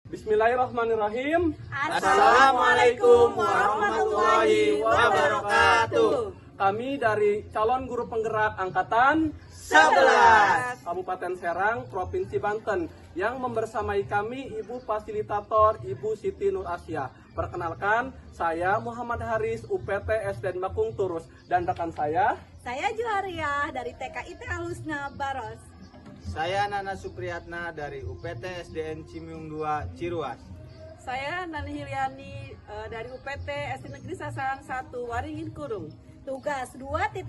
Bismillahirrahmanirrahim. Assalamualaikum warahmatullahi wabarakatuh. Kami dari calon guru penggerak angkatan 11 Kabupaten Serang, Provinsi Banten, yang membersamai kami Ibu Fasilitator Ibu Siti Nur Asia. Perkenalkan, saya Muhammad Haris, UPT SDN Bakung Turus, dan rekan saya Juhariah dari TKIT Al-Husna Baros. Saya Nana Supriyatna dari UPT SDN Cimiung 2 Ciruas. Saya Nani Hiliani dari UPT SD Negeri Sasaran 1 Waringin Kurung. Tugas 2.3,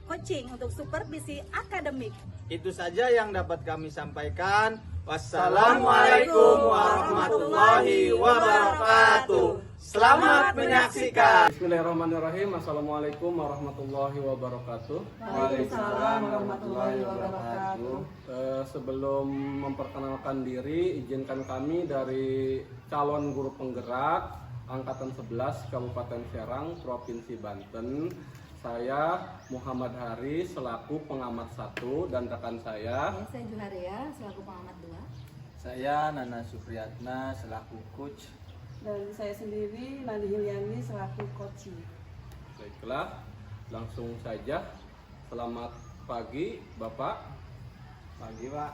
coaching untuk supervisi akademik. Itu saja yang dapat kami sampaikan. Wassalamualaikum warahmatullahi wabarakatuh. Selamat menyaksikan. Bismillahirrahmanirrahim. Assalamualaikum warahmatullahi wabarakatuh. Waalaikumsalam warahmatullahi wabarakatuh. Sebelum memperkenalkan diri, izinkan kami dari calon guru penggerak Angkatan 11 Kabupaten Serang, Provinsi Banten. Saya Muhammad Haris selaku pengamat 1 dan rekan saya Saya Juhariah selaku pengamat 2. Saya Nana Supriyatna selaku coach. Dan saya sendiri Nani Hiliani selaku coach. Baiklah, langsung saja. Selamat pagi Bapak. Pagi Pak.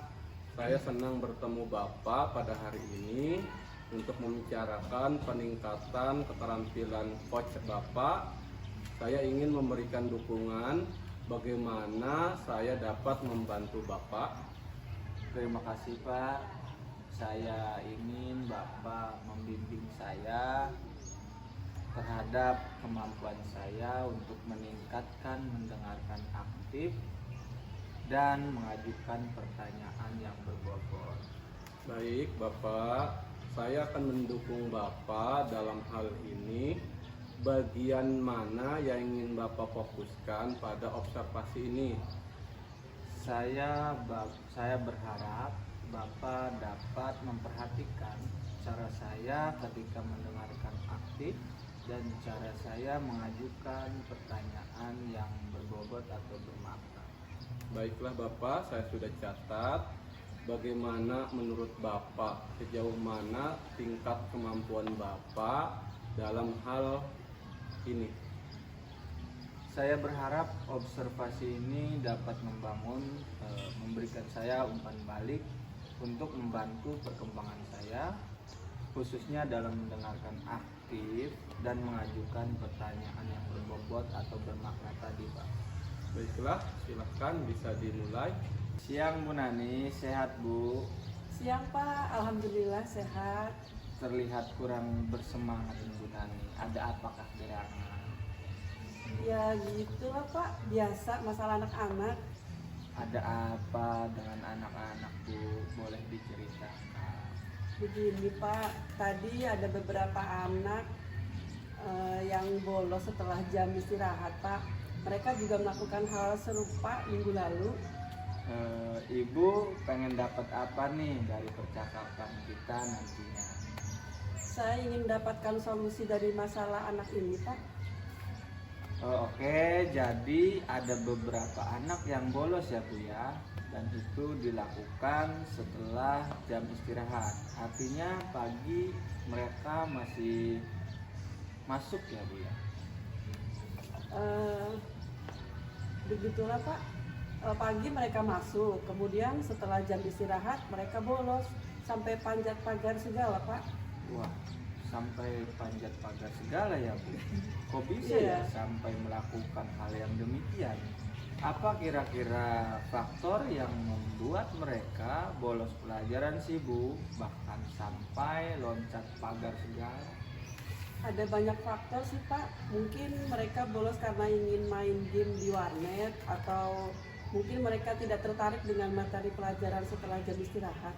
Saya senang bertemu Bapak pada hari ini untuk membicarakan peningkatan keterampilan coach Bapak. Saya ingin memberikan dukungan bagaimana saya dapat membantu Bapak. Terima kasih Pak. Saya ingin Bapak membimbing saya terhadap kemampuan saya untuk meningkatkan mendengarkan aktif dan mengajukan pertanyaan yang berbobot. Baik Bapak, saya akan mendukung Bapak dalam hal ini. Bagian mana yang ingin Bapak fokuskan pada observasi ini? Saya berharap Bapak dapat memperhatikan cara saya ketika mendengarkan aktif dan cara saya mengajukan pertanyaan yang berbobot atau bermakna. Baiklah Bapak, saya sudah catat. Bagaimana menurut Bapak, sejauh mana tingkat kemampuan Bapak dalam hal ini? Saya berharap observasi ini dapat memberikan saya umpan balik untuk membantu perkembangan saya, khususnya dalam mendengarkan aktif dan mengajukan pertanyaan yang berbobot atau bermakna tadi, Pak. Baiklah, silakan bisa dimulai. Siang Bu Nani, sehat Bu? Siang Pak, alhamdulillah sehat. Terlihat kurang bersemangat Bu Nani. Ada apakah gerangan? Ya gitulah Pak, biasa masalah anak-anak. Ada apa dengan anak-anak Bu? Boleh diceritakan? Begini Pak, tadi ada beberapa anak yang bolos setelah jam istirahat Pak. Mereka juga melakukan hal serupa minggu lalu. Ibu pengen dapat apa nih dari percakapan kita nantinya? Saya ingin mendapatkan solusi dari masalah anak ini Pak. Oke, jadi ada beberapa anak yang bolos ya Bu ya, dan itu dilakukan setelah jam istirahat. Artinya pagi mereka masih masuk ya Bu ya. Begitulah Pak, pagi mereka masuk, kemudian setelah jam istirahat mereka bolos sampai panjat pagar segala Pak. Wah, sampai panjat pagar segala ya Bu. Kok bisa Iya. ya sampai melakukan hal yang demikian? Apa kira-kira faktor yang membuat mereka bolos pelajaran sih Bu? Bahkan sampai loncat pagar segala. Ada banyak faktor sih Pak, mungkin mereka bolos karena ingin main game di warnet, atau mungkin mereka tidak tertarik dengan materi pelajaran setelah jam istirahat.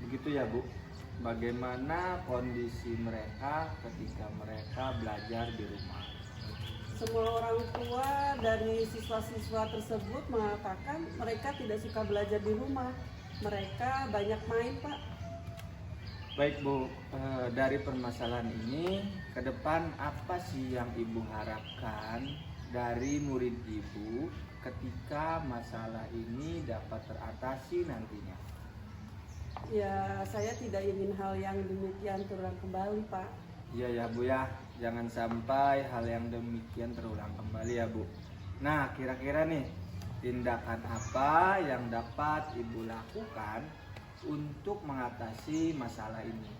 Begitu ya Bu. Bagaimana kondisi mereka ketika mereka belajar di rumah? Semua orang tua dari siswa-siswa tersebut mengatakan mereka tidak suka belajar di rumah. Mereka banyak main Pak. Baik Bu, dari permasalahan ini ke depan apa sih yang Ibu harapkan dari murid Ibu ketika masalah ini dapat teratasi nantinya? Ya, saya tidak ingin hal yang demikian terulang kembali, Pak. Iya ya Bu ya, jangan sampai hal yang demikian terulang kembali ya Bu. Nah, kira-kira nih tindakan apa yang dapat Ibu lakukan untuk mengatasi masalah ini?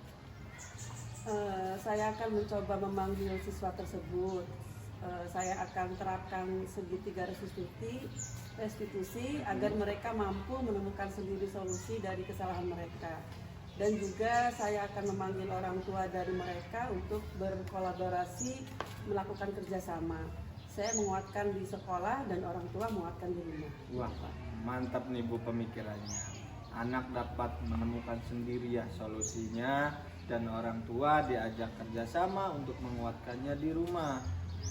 Saya akan mencoba memanggil siswa tersebut. Saya akan terapkan segitiga restitusi agar mereka mampu menemukan sendiri solusi dari kesalahan mereka. Dan juga saya akan memanggil orang tua dari mereka untuk berkolaborasi melakukan kerjasama. Saya menguatkan di sekolah dan orang tua menguatkan di rumah. Wah, mantap nih Bu pemikirannya. Anak dapat menemukan sendiri ya solusinya dan orang tua diajak kerjasama untuk menguatkannya di rumah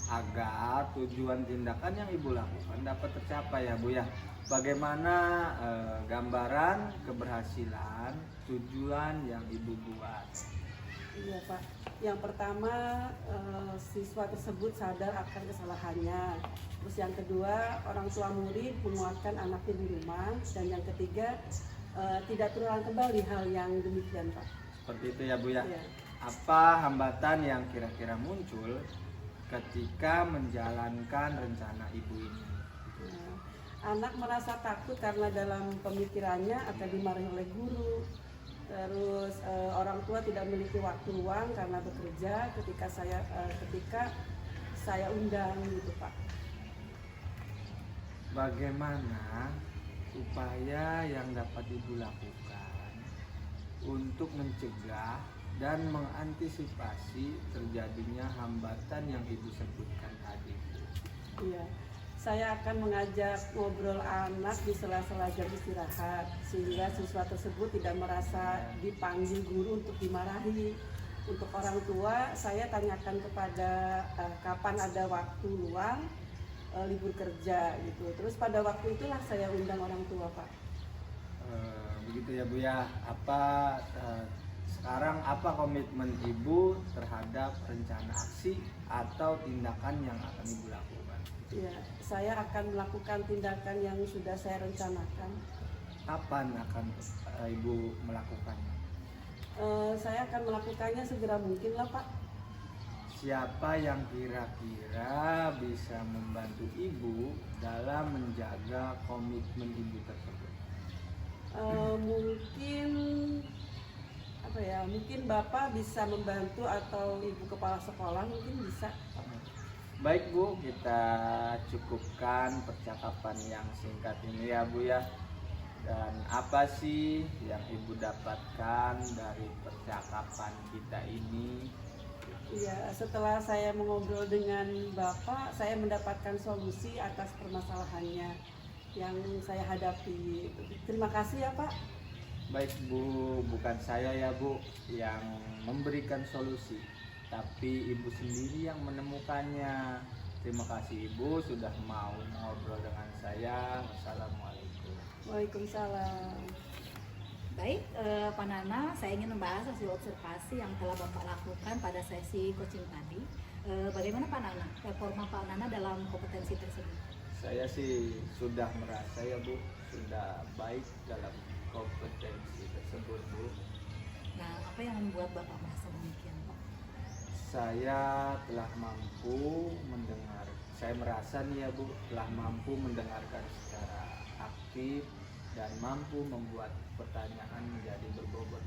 agar tujuan tindakan yang Ibu lakukan dapat tercapai ya Bu ya. Bagaimana gambaran keberhasilan tujuan yang Ibu buat? Iya Pak. Yang pertama siswa tersebut sadar akan kesalahannya. Terus yang kedua orang tua murid menguatkan anaknya di rumah. Dan yang ketiga tidak terulang kembali hal yang demikian Pak. Seperti itu ya Bu ya. Iya. Apa hambatan yang kira-kira muncul ketika menjalankan rencana Ibu ini? Nah, anak merasa takut karena dalam pemikirannya akan dimarahi oleh guru. Terus orang tua tidak memiliki waktu luang karena bekerja ketika saya undang gitu Pak. Bagaimana upaya yang dapat Ibu lakukan untuk mencegah dan mengantisipasi terjadinya hambatan yang Ibu sebutkan tadi? Iya, saya akan mengajak ngobrol anak di sela-sela jam istirahat sehingga siswa tersebut tidak merasa dipanggil guru untuk dimarahi. Untuk orang tua, saya tanyakan kepada kapan ada waktu luang libur kerja gitu. Terus pada waktu itulah saya undang orang tua Pak. Begitu ya Bu ya. Sekarang apa komitmen Ibu terhadap rencana aksi atau tindakan yang akan Ibu lakukan? Ya, saya akan melakukan tindakan yang sudah saya rencanakan. Kapan akan Ibu melakukannya? Saya akan melakukannya segera mungkin lah Pak. Siapa yang kira-kira bisa membantu Ibu dalam menjaga komitmen Ibu tersebut? Mungkin Bapak bisa membantu atau Ibu kepala sekolah mungkin bisa. Baik Bu, kita cukupkan percakapan yang singkat ini ya Bu ya. Dan apa sih yang Ibu dapatkan dari percakapan kita ini? Iya, setelah saya mengobrol dengan Bapak, saya mendapatkan solusi atas permasalahannya yang saya hadapi. Terima kasih ya Pak. Baik Bu, bukan saya ya Bu yang memberikan solusi, tapi Ibu sendiri yang menemukannya. Terima kasih Ibu sudah mau ngobrol dengan saya. Wassalamualaikum. Waalaikumsalam. Baik, Pak Nana, saya ingin membahas hasil observasi yang telah Bapak lakukan pada sesi coaching tadi. Bagaimana Pak Nana, performa Pak Nana dalam kompetensi tersebut? Saya sih sudah merasa ya Bu, sudah baik dalam kompetensi tersebut Bu. Nah, apa yang membuat Bapak merasa demikian Pak? Saya telah mampu mendengar, saya merasa nih ya Bu, telah mampu mendengarkan secara aktif dan mampu membuat pertanyaan menjadi berbobot.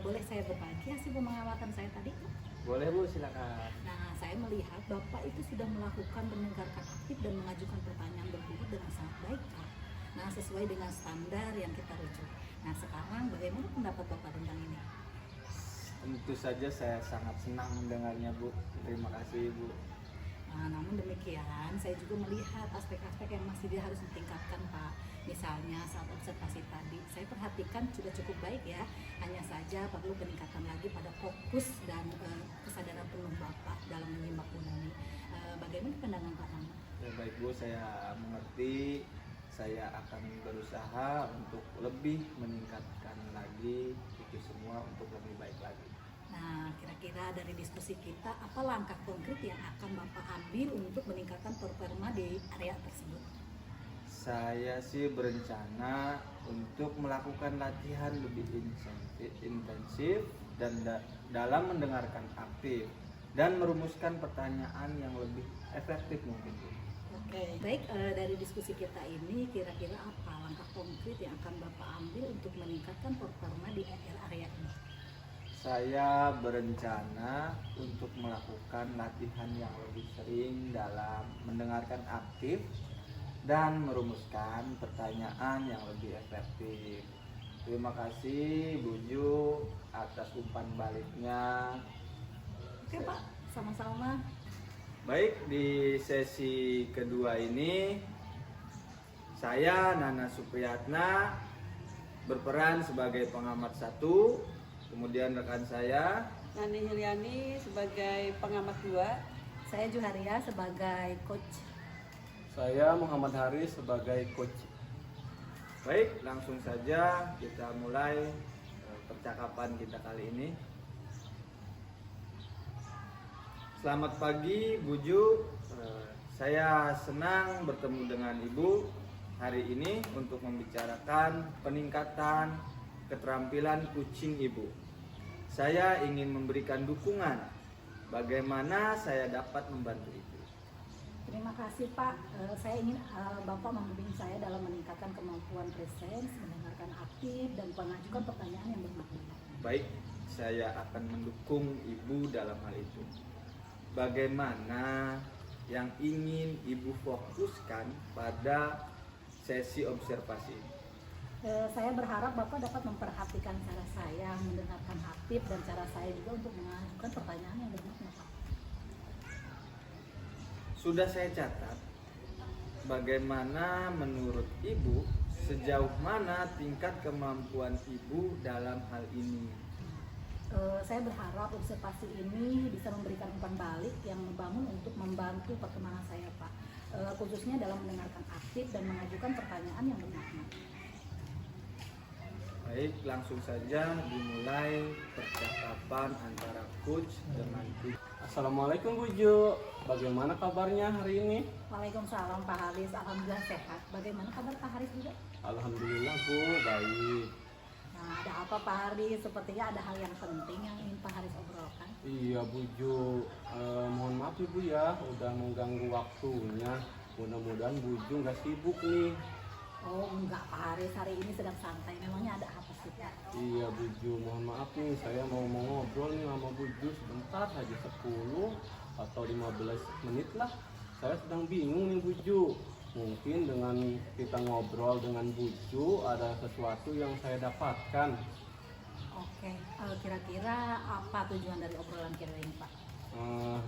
Boleh saya berbagi hasil pengamatan saya tadi? Boleh Bu, silakan. Nah, saya melihat Bapak itu sudah melakukan mendengarkan aktif dan mengajukan pertanyaan berbobot dengan sangat baik Pak. Nah, sesuai dengan standar yang kita rujuk. Nah, sekarang bagaimana pendapat Bapak tentang ini? Tentu saja saya sangat senang mendengarnya Bu. Terima kasih Bu. Nah, namun demikian, saya juga melihat aspek-aspek yang masih harus ditingkatkan Pak. Misalnya saat observasi tadi, saya perhatikan sudah cukup baik ya. Hanya saja perlu peningkatan lagi pada fokus dan kesadaran penuh Bapak dalam menyimak ini. Bagaimana pandangan Pak Nana? Ya, baik Bu, saya mengerti. Saya akan berusaha untuk lebih meningkatkan lagi itu semua untuk lebih baik lagi. Nah, kira-kira dari diskusi kita, apa langkah konkret yang akan Bapak ambil untuk meningkatkan performa di area tersebut? Saya sih berencana untuk melakukan latihan lebih intensif dan dalam mendengarkan aktif dan merumuskan pertanyaan yang lebih efektif mungkin. Oke, baik, dari diskusi kita ini kira-kira apa langkah konkret yang akan Bapak ambil untuk meningkatkan performa di area ini? Saya berencana untuk melakukan latihan yang lebih sering dalam mendengarkan aktif dan merumuskan pertanyaan yang lebih efektif. Terima kasih Bu Ju atas umpan baliknya. Oke Pak, sama-sama. Baik, di sesi kedua ini saya Nana Supriyatna berperan sebagai pengamat 1, kemudian rekan saya Nani Yuliani sebagai pengamat 2. Saya Juharia sebagai coach. Saya Muhammad Haris sebagai coach. Baik, langsung saja kita mulai percakapan kita kali ini. Selamat pagi Bu Ju. Saya senang bertemu dengan Ibu hari ini untuk membicarakan peningkatan keterampilan kucing Ibu. Saya ingin memberikan dukungan bagaimana saya dapat membantu Ibu. Terima kasih Pak. Saya ingin Bapak membimbing saya dalam meningkatkan kemampuan presence, mendengarkan aktif, dan mengajukan pertanyaan yang bermakna. Baik, saya akan mendukung Ibu dalam hal itu. Bagaimana yang ingin Ibu fokuskan pada sesi observasi ini? Saya berharap Bapak dapat memperhatikan cara saya mendengarkan aktif dan cara saya juga untuk mengajukan pertanyaan yang bermakna Pak. Sudah saya catat. Bagaimana menurut Ibu, sejauh mana tingkat kemampuan Ibu dalam hal ini? Saya berharap observasi ini bisa memberikan umpan balik yang membangun untuk membantu perkembangan saya Pak, khususnya dalam mendengarkan aktif dan mengajukan pertanyaan yang bermakna. Baik, langsung saja dimulai percakapan antara coach dengan coach. Assalamualaikum Bu Ju, bagaimana kabarnya hari ini? Waalaikumsalam Pak Haris, alhamdulillah sehat. Bagaimana kabar Pak Haris juga? Alhamdulillah Bu, baik. Nah, ada apa Pak Haris? Sepertinya ada hal yang penting yang ingin Pak Haris obrolkan. Iya Bu Ju, mohon maaf Ibu ya, udah mengganggu waktunya. Mudah-mudahan Bu Ju nggak sibuk nih. Oh enggak Pak Haris, hari ini sedang santai. Memangnya ada apa sih Pak? Iya Bu Ju, mohon maaf nih, saya mau ngobrol nih sama Bu Ju sebentar aja 10 atau 15 menit lah. Saya sedang bingung nih Bu Ju. Mungkin dengan kita ngobrol dengan Bu Ju ada sesuatu yang saya dapatkan. Oke, kira-kira apa tujuan dari obrolan kita ini Pak?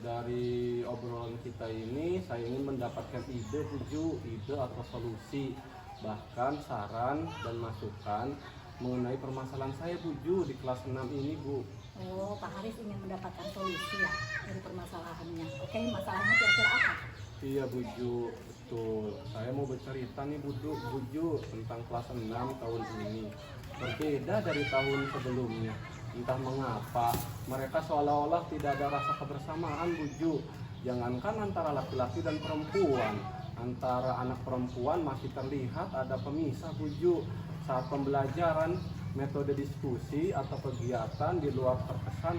Dari obrolan kita ini saya ingin mendapatkan ide Bu Ju, ide atau solusi, bahkan saran dan masukan mengenai permasalahan saya Bu Ju di kelas 6 ini Bu. Oh, Pak Haris ingin mendapatkan solusi ya dari permasalahannya. Oke, masalahnya kira-kira apa? Iya Bu Ju, betul. Saya mau bercerita nih Bu Ju tentang kelas 6 tahun ini. Berbeda dari tahun sebelumnya. Entah mengapa mereka seolah-olah tidak ada rasa kebersamaan Bu Ju. Jangankan antara laki-laki dan perempuan, antara anak perempuan masih terlihat ada pemisah Bu Ju. Saat pembelajaran, metode diskusi atau kegiatan di luar terkesan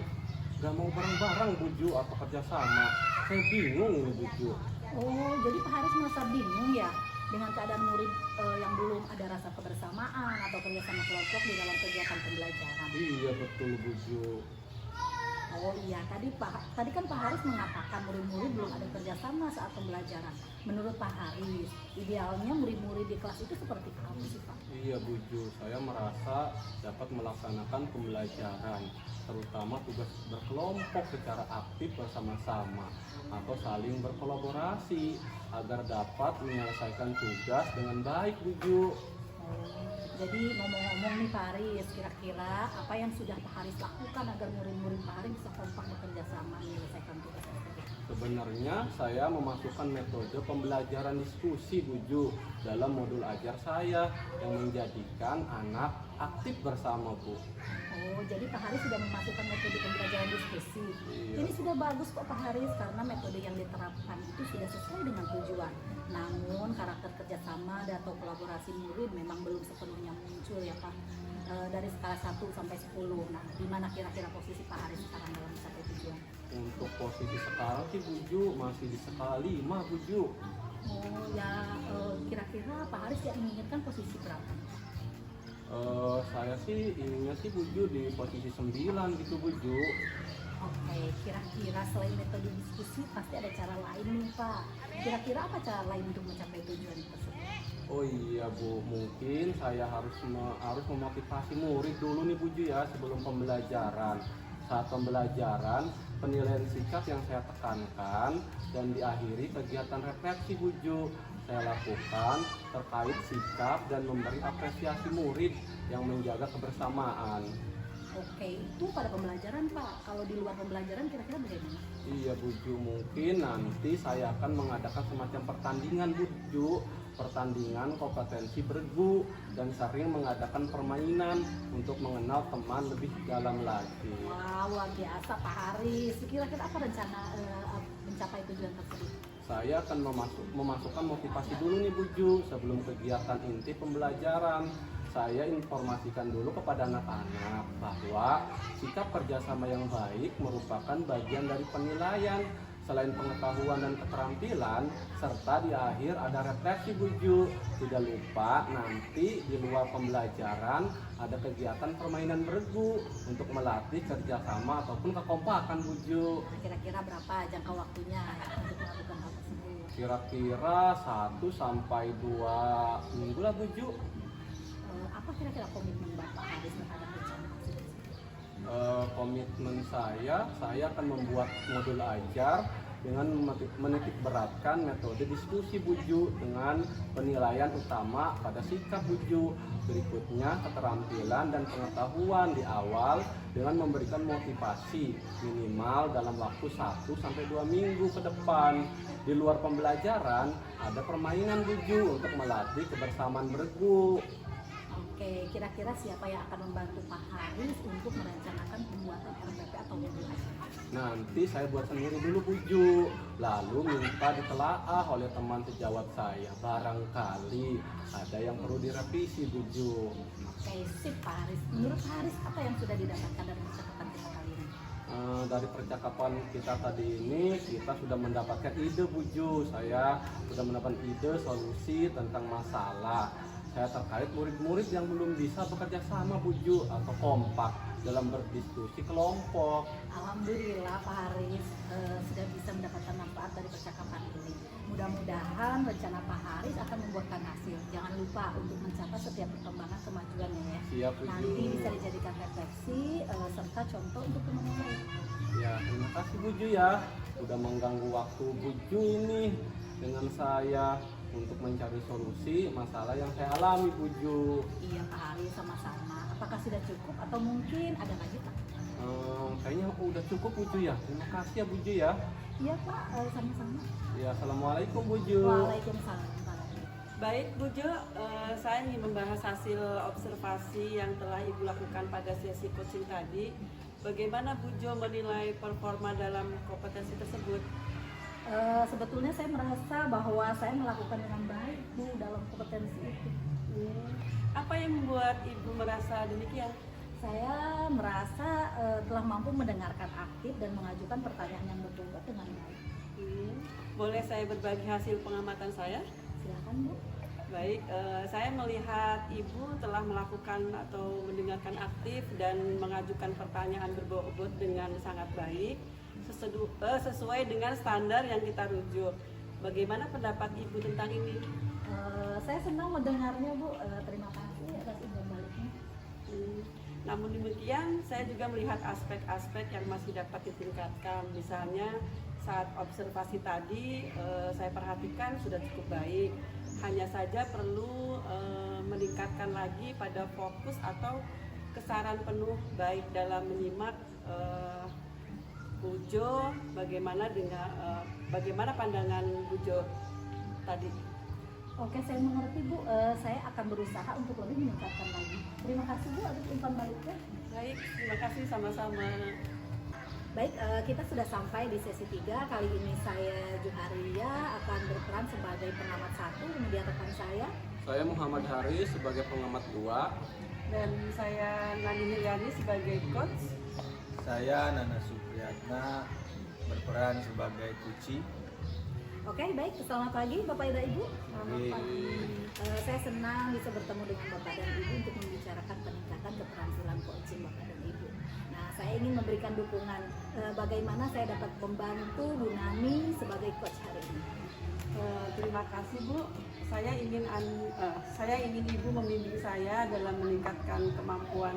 gak mau bareng-bareng Bu Ju atau kerjasama. Saya bingung ini Bu Ju. Oh, jadi Pak Haris merasa bingung ya dengan keadaan murid yang belum ada rasa kebersamaan atau kerjasama kelompok di dalam kegiatan pembelajaran. Iya betul Bu Ju. Oh iya, tadi kan Pak Haris mengatakan murid-murid belum ada kerjasama saat pembelajaran. Menurut Pak Haris, idealnya murid-murid di kelas itu seperti apa sih Pak? Iya Bu Ju, saya merasa dapat melaksanakan pembelajaran, terutama tugas berkelompok secara aktif bersama-sama atau saling berkolaborasi agar dapat menyelesaikan tugas dengan baik Bu Ju. Jadi ngomong-ngomong nih Pak Haris, kira-kira apa yang sudah Pak Haris lakukan agar murid-murid Pak Haris bisa kompak bekerja sama menyelesaikan tugas tersebut? Sebenarnya saya memasukkan metode pembelajaran diskusi Bu Ju dalam modul ajar saya yang menjadikan anak aktif bersama Bu. Oh, jadi Pak Haris sudah memasukkan metode pembelajaran diskusi. Iya. Ini sudah bagus kok Pak Haris, karena metode yang diterapkan itu sudah sesuai dengan tujuan. Namun karakter kerjasama dan atau kolaborasi murid memang belum sepenuhnya muncul ya Pak. Dari skala 1 sampai 10. Nah, di mana kira-kira posisi Pak Haris sekarang dalam mencapai tujuan? Untuk posisi sekarang sih Bu Ju masih di skala 5 Bu Ju. Oh ya, kira-kira Pak Haris yang menginginkan posisi berapa? Saya sih inginnya sih Bu Ju di posisi 9 gitu Bu Ju. Oke, kira-kira selain metode diskusi pasti ada cara lain nih Pak. Kira-kira apa cara lain untuk mencapai tujuan tersebut? Oh iya Bu, mungkin saya harus memotivasi murid dulu nih Bu Ju ya sebelum pembelajaran. Saat pembelajaran, penilaian sikap yang saya tekankan dan diakhiri kegiatan refleksi Bu Ju saya lakukan terkait sikap dan memberi apresiasi murid yang menjaga kebersamaan. Oke, itu pada pembelajaran Pak. Kalau di luar pembelajaran kira-kira bagaimana? Iya Bu Ju, mungkin nanti saya akan mengadakan semacam pertandingan Bu Ju, pertandingan kompetensi bergu dan sering mengadakan permainan untuk mengenal teman lebih dalam lagi. Wah, luar biasa Pak Haris. Kira-kira apa rencana mencapai tujuan tersebut? Saya akan memasukkan motivasi dulu nih Bu Ju sebelum kegiatan inti pembelajaran. Saya informasikan dulu kepada anak-anak bahwa sikap kerjasama yang baik merupakan bagian dari penilaian. Selain pengetahuan dan keterampilan, serta di akhir ada refleksi Bu Ju. Tidak lupa nanti di luar pembelajaran ada kegiatan permainan bergu untuk melatih kerjasama ataupun kekompakan Bu Ju. Kira-kira berapa jangka waktunya untuk melakukan hal tersebut? Kira-kira 1 sampai 2 minggu lah Bu Ju. Apa kira-kira komitmen Bapak Haris terhadap rencana tersebut? Komitmen saya akan membuat modul ajar dengan menitik beratkan metode diskusi Bu Ju dengan penilaian utama pada sikap Bu Ju. Berikutnya keterampilan dan pengetahuan di awal dengan memberikan motivasi minimal dalam waktu 1 sampai 2 minggu ke depan. Di luar pembelajaran ada permainan Bu Ju untuk melatih kebersamaan bergu. Oke, kira-kira siapa yang akan membantu Pak Haris untuk merencanakan pembuatan RPP atau modul ajar? Nanti saya buat sendiri dulu Bu Ju, lalu minta ditelaah oleh teman sejawat saya. Barangkali ada yang perlu direvisi Bu Ju. Oke, sip Pak Haris. Menurut Pak Haris, apa yang sudah didapatkan dari percakapan kita kali ini? Dari percakapan kita tadi ini, kita sudah mendapatkan ide Bu Ju. Saya sudah mendapatkan ide solusi tentang masalah saya terkait murid-murid yang belum bisa bekerja sama Bu Ju atau kompak dalam berdiskusi kelompok. Alhamdulillah Pak Haris sudah bisa mendapatkan manfaat dari percakapan ini. Mudah-mudahan rencana Pak Haris akan membuahkan hasil. Jangan lupa untuk mencatat setiap perkembangan kemajuannya ya. Siap Bu Ju. Nanti bisa dijadikan refleksi serta contoh untuk teman-teman lain. Ya, terima kasih Bu Ju ya. Sudah mengganggu waktu Bu Ju ini dengan saya untuk mencari solusi masalah yang saya alami Bu Ju. Iya Pak Haris, sama-sama. Apakah sudah cukup atau mungkin ada lagi Pak? Kayaknya udah cukup Bu Ju ya. Terima kasih ya Bu Ju ya. Iya Pak, sama-sama. Ya, assalamualaikum Bu Ju. Waalaikumsalam Pak. Baik Bu Jo, saya ingin membahas hasil observasi yang telah Ibu lakukan pada sesi coaching tadi. Bagaimana Bu Jo menilai performa dalam kompetensi tersebut? Sebetulnya saya merasa bahwa saya melakukan dengan baik Bu dalam kompetensi itu. Apa yang membuat Ibu merasa demikian? Saya merasa telah mampu mendengarkan aktif dan mengajukan pertanyaan yang berbobot dengan baik. Boleh saya berbagi hasil pengamatan saya? Silakan Bu. Baik, saya melihat Ibu telah melakukan atau mendengarkan aktif dan mengajukan pertanyaan berbobot dengan sangat baik sesuai dengan standar yang kita rujuk. Bagaimana pendapat Ibu tentang ini? Saya senang mendengarnya Bu. Terima kasih atas imbal baliknya. Namun demikian, saya juga melihat aspek-aspek yang masih dapat ditingkatkan. Misalnya saat observasi tadi, saya perhatikan sudah cukup baik. Hanya saja perlu meningkatkan lagi pada fokus atau kesaran penuh baik dalam menyimak Bu Jo, bagaimana pandangan Bu Jo tadi. Oke, saya mengerti Bu. Saya akan berusaha untuk lebih meningkatkan lagi. Terima kasih Bu atas umpan baliknya. Baik, terima kasih sama-sama. Baik, kita sudah sampai di sesi 3. Kali ini saya Juharia akan berperan sebagai pengamat 1, kemudian rekan saya. Saya Muhammad Haris sebagai pengamat 2. Dan saya Nani Hiryani sebagai coach. Saya Nana Supriyatna berperan sebagai Kuci. Oke, baik. Selamat pagi Bapak dan Ibu. Selamat pagi. Saya senang bisa bertemu dengan Bapak dan Ibu untuk membicarakan peningkatan keterampilan coaching Bapak dan Ibu. Nah, saya ingin memberikan dukungan bagaimana saya dapat membantu Bu Nani sebagai coach hari ini. Terima kasih Bu. Saya ingin Ibu membimbing saya dalam meningkatkan kemampuan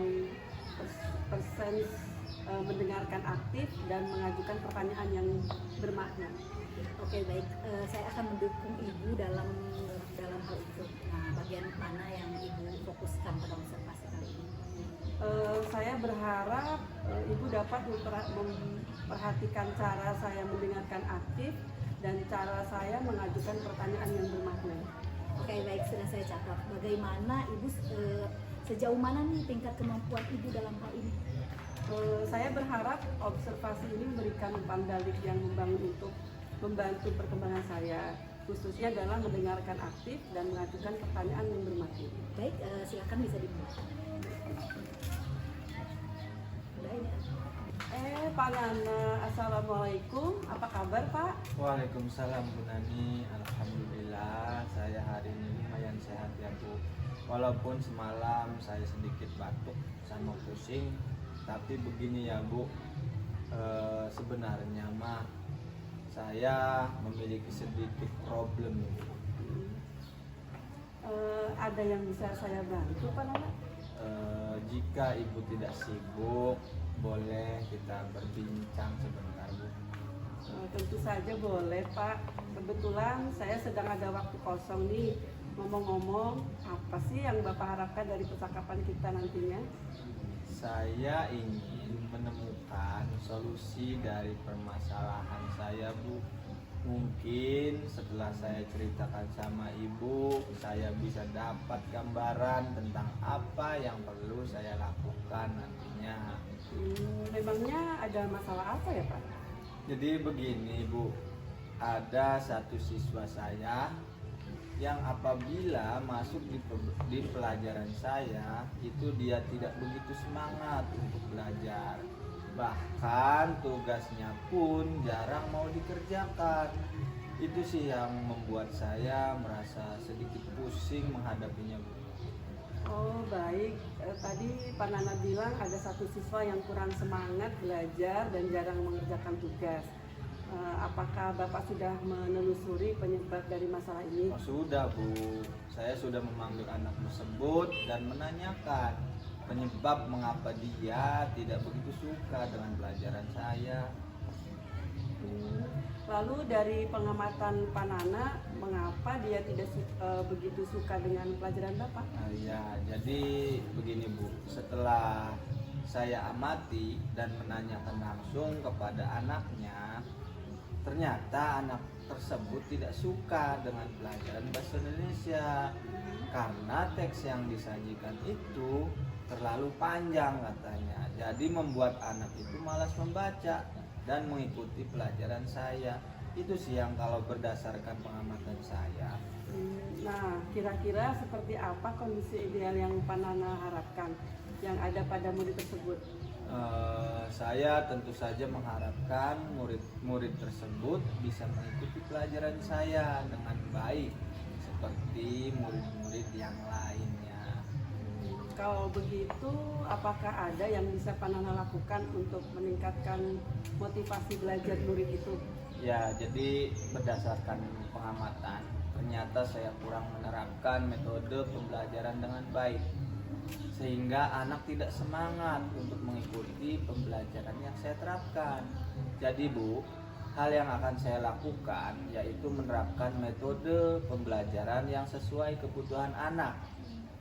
mendengarkan aktif dan mengajukan pertanyaan yang bermakna. Oke, baik. Saya akan mendukung Ibu dalam hal itu. Nah, bagian mana yang Ibu fokuskan pada observasi kali ini? Saya berharap Ibu dapat memperhatikan cara saya mendengarkan aktif dan cara saya mengajukan pertanyaan yang bermakna. Oke, baik. Sudah saya catat. Bagaimana Ibu, sejauh mana nih tingkat kemampuan Ibu dalam hal ini? Saya berharap observasi ini memberikan umpan balik yang membangun untuk membantu perkembangan saya, khususnya dalam mendengarkan aktif dan mengajukan pertanyaan yang bermakna. Baik, silakan bisa dimulai. Udah ini. Pak Nana, Assalamualaikum. Apa kabar Pak? Waalaikumsalam Bu Nani. Alhamdulillah saya hari ini lumayan sehat ya Bu. Walaupun semalam saya sedikit batuk sama pusing, tapi begini ya Bu, sebenarnya mah saya memiliki sedikit problem. Ada yang bisa saya bantu Pak Nana? Jika Ibu tidak sibuk, boleh kita berbincang sebentar Bu. Tentu saja boleh Pak. Kebetulan saya sedang ada waktu kosong nih. Ngomong-ngomong, apa sih yang Bapak harapkan dari percakapan kita nantinya? Saya ingin menemukan solusi dari permasalahan saya Bu. Mungkin setelah saya ceritakan sama Ibu, saya bisa dapat gambaran tentang apa yang perlu saya lakukan nantinya. Memangnya ada masalah apa ya Pak? Jadi begini Bu, ada satu siswa saya yang apabila masuk di pelajaran saya itu dia tidak begitu semangat untuk belajar, bahkan tugasnya pun jarang mau dikerjakan. Itu sih yang membuat saya merasa sedikit pusing menghadapinya Bu. Oh baik, tadi Pak Nana bilang ada satu siswa yang kurang semangat belajar dan jarang mengerjakan tugas. Apakah Bapak sudah menelusuri penyebab dari masalah ini? Oh, sudah Bu, saya sudah memanggil anak tersebut dan menanyakan penyebab mengapa dia tidak begitu suka dengan pelajaran saya. Lalu dari pengamatan Pak Nana, mengapa dia tidak begitu suka dengan pelajaran Bapak? Ya, jadi begini Bu, setelah saya amati dan menanyakan langsung kepada anaknya, ternyata anak tersebut tidak suka dengan pelajaran bahasa Indonesia karena teks yang disajikan itu terlalu panjang katanya. Jadi membuat anak itu malas membaca dan mengikuti pelajaran saya. Itu sih yang kalau berdasarkan pengamatan saya. Nah, kira-kira seperti apa kondisi ideal yang Pak Nana harapkan yang ada pada murid tersebut? Saya tentu saja mengharapkan murid-murid tersebut bisa mengikuti pelajaran saya dengan baik seperti murid-murid yang lainnya. Kalau begitu, apakah ada yang bisa Pak Nana lakukan untuk meningkatkan motivasi belajar murid itu? Ya, jadi berdasarkan pengamatan, ternyata saya kurang menerapkan metode pembelajaran dengan baik, sehingga anak tidak semangat untuk mengikuti pembelajaran yang saya terapkan. Jadi Bu, hal yang akan saya lakukan yaitu menerapkan metode pembelajaran yang sesuai kebutuhan anak,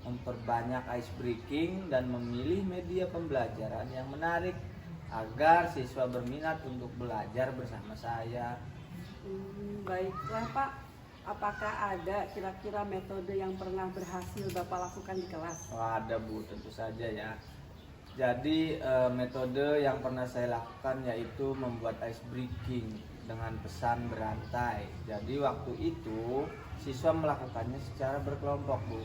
memperbanyak ice breaking dan memilih media pembelajaran yang menarik agar siswa berminat untuk belajar bersama saya. Baiklah Pak, apakah ada kira-kira metode yang pernah berhasil Bapak lakukan di kelas? Oh, ada Bu, tentu saja ya. Jadi metode yang pernah saya lakukan yaitu membuat ice breaking dengan pesan berantai. Jadi waktu itu siswa melakukannya secara berkelompok, Bu,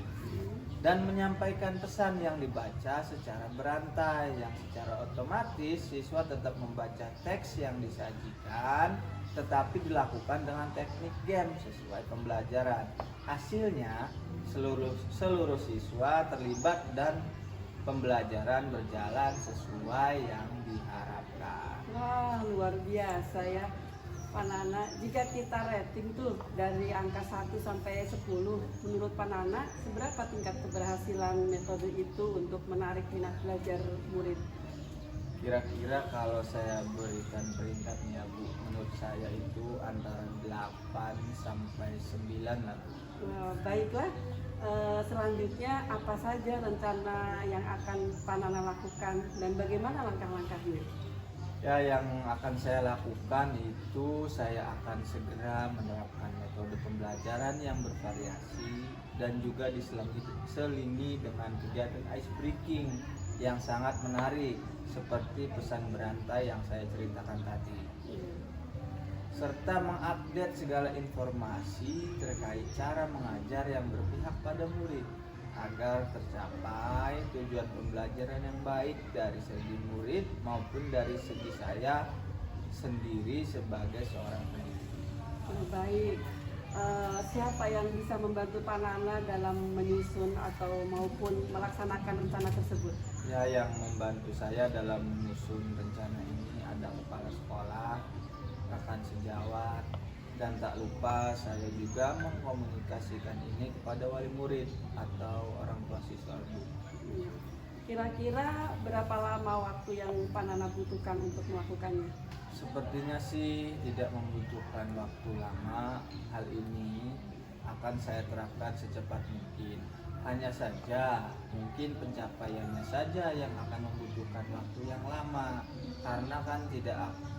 dan menyampaikan pesan yang dibaca secara berantai, yang secara otomatis siswa tetap membaca teks yang disajikan, tetapi dilakukan dengan teknik game sesuai pembelajaran. Hasilnya seluruh siswa terlibat dan pembelajaran berjalan sesuai yang diharapkan. Wah, luar biasa ya Pak Nana. Jika kita rating tuh dari angka 1 sampai 10, menurut Pak Nana seberapa tingkat keberhasilan metode itu untuk menarik minat belajar murid? Kira-kira kalau saya berikan peringkatnya, Bu, menurut saya itu antara 8 sampai 9 lah, Bu. Baiklah, selanjutnya apa saja rencana yang akan Pak Nana lakukan dan bagaimana langkah-langkahnya? Ya, yang akan saya lakukan itu saya akan segera menerapkan metode pembelajaran yang bervariasi dan juga diselingi dengan kegiatan ice breaking yang sangat menarik seperti pesan berantai yang saya ceritakan tadi, serta mengupdate segala informasi terkait cara mengajar yang berpihak pada murid agar tercapai tujuan pembelajaran yang baik dari segi murid maupun dari segi saya sendiri sebagai seorang pendidik. Baik, siapa yang bisa membantu Pak Nana dalam menyusun atau maupun melaksanakan rencana tersebut? Ya, yang membantu saya dalam menyusun rencana ini ada kepala sekolah, rekan sejawat, dan tak lupa saya juga mengkomunikasikan ini kepada wali murid atau orang tua siswa. Kira-kira berapa lama waktu yang Pak Nana butuhkan untuk melakukannya? Sepertinya sih tidak membutuhkan waktu lama. Hal ini akan saya terapkan secepat mungkin. Hanya saja mungkin pencapaiannya saja yang akan membutuhkan waktu yang lama, karena kan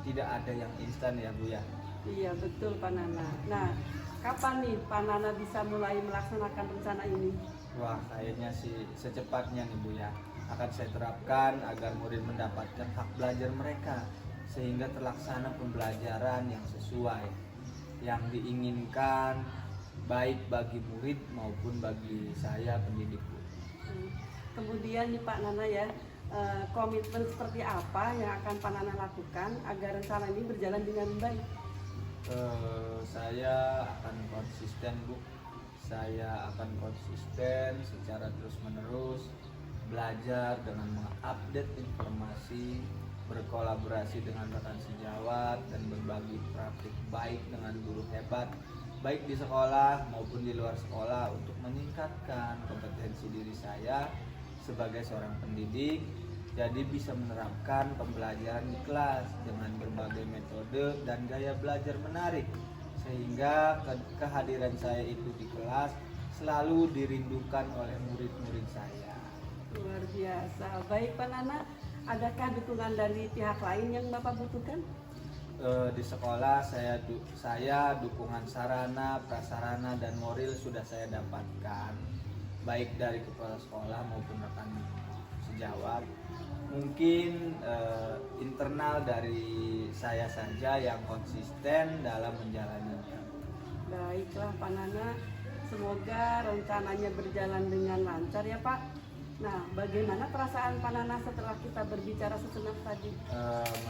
tidak ada yang instan ya, Bu ya. Iya, betul Pak Nana. Nah, kapan nih Pak Nana bisa mulai melaksanakan rencana ini? Wah, kayaknya sih secepatnya nih, Bu ya. Akan saya terapkan agar murid mendapatkan hak belajar mereka sehingga terlaksana pembelajaran yang sesuai yang diinginkan baik bagi murid maupun bagi saya pendidik, Bu. Kemudian nih Pak Nana ya, komitmen seperti apa yang akan Pak Nana lakukan agar rencana ini berjalan dengan baik? Saya akan konsisten, Bu. Saya akan konsisten secara terus-menerus belajar dengan mengupdate informasi, berkolaborasi dengan rekan sejawat, dan berbagi praktik baik dengan guru hebat baik di sekolah maupun di luar sekolah untuk meningkatkan kompetensi diri saya sebagai seorang pendidik, jadi bisa menerapkan pembelajaran di kelas dengan berbagai metode dan gaya belajar menarik sehingga kehadiran saya itu di kelas selalu dirindukan oleh murid-murid saya. Luar biasa. Baik Pak Nana, adakah dukungan dari pihak lain yang Bapak butuhkan? Di sekolah saya dukungan sarana, prasarana, dan moral sudah saya dapatkan baik dari kepala sekolah maupun rekan sejawat. Mungkin internal dari saya saja yang konsisten dalam menjalaninya. Baiklah Pak Nana, semoga rencananya berjalan dengan lancar ya Pak. Nah, bagaimana perasaan Pak Nana setelah kita berbicara sejenak tadi?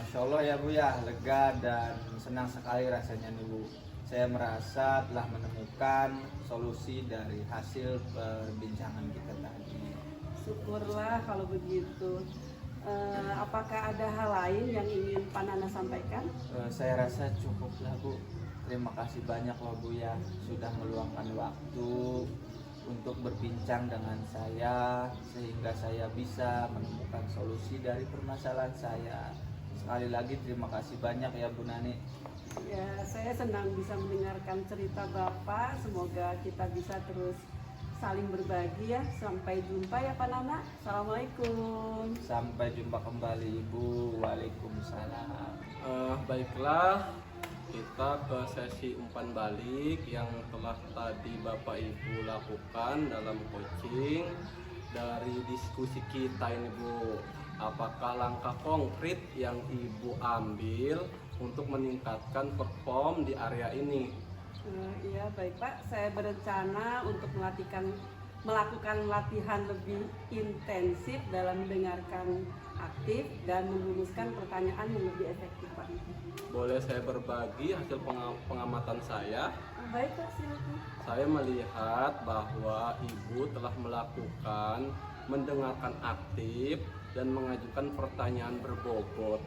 Masya Allah ya, Bu ya, lega dan senang sekali rasanya nih, Bu. Saya merasa telah menemukan solusi dari hasil perbincangan kita tadi. Syukurlah kalau begitu. Apakah ada hal lain yang ingin Pak Nana sampaikan? Saya rasa cukuplah, Bu. Terima kasih banyak loh, Bu ya, sudah meluangkan waktu untuk berbincang dengan saya sehingga saya bisa menemukan solusi dari permasalahan saya. Sekali lagi terima kasih banyak ya, Bu Nani. Ya, saya senang bisa mendengarkan cerita Bapak. Semoga kita bisa terus saling berbagi ya. Sampai jumpa ya Pak Nana. Assalamualaikum. Sampai jumpa kembali, Ibu. Waalaikumsalam. Baiklah, kita ke sesi umpan balik yang telah tadi Bapak Ibu lakukan dalam coaching. Dari diskusi kita ini, Bu, Apakah langkah konkret yang Ibu ambil untuk meningkatkan perform di area ini? Iya baik Pak, saya berencana untuk melakukan latihan lebih intensif dalam mendengarkan aktif dan merumuskan pertanyaan yang lebih efektif Pak. Boleh saya berbagi hasil pengamatan saya? Baik Pak, silakan. Saya melihat bahwa Ibu telah melakukan mendengarkan aktif dan mengajukan pertanyaan berbobot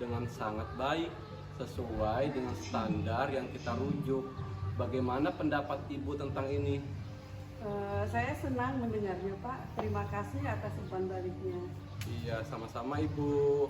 dengan sangat baik sesuai dengan standar yang kita rujuk. Bagaimana pendapat Ibu tentang ini? Saya senang mendengarnya Pak. Terima kasih atas umpan baliknya. Iya, sama-sama Ibu.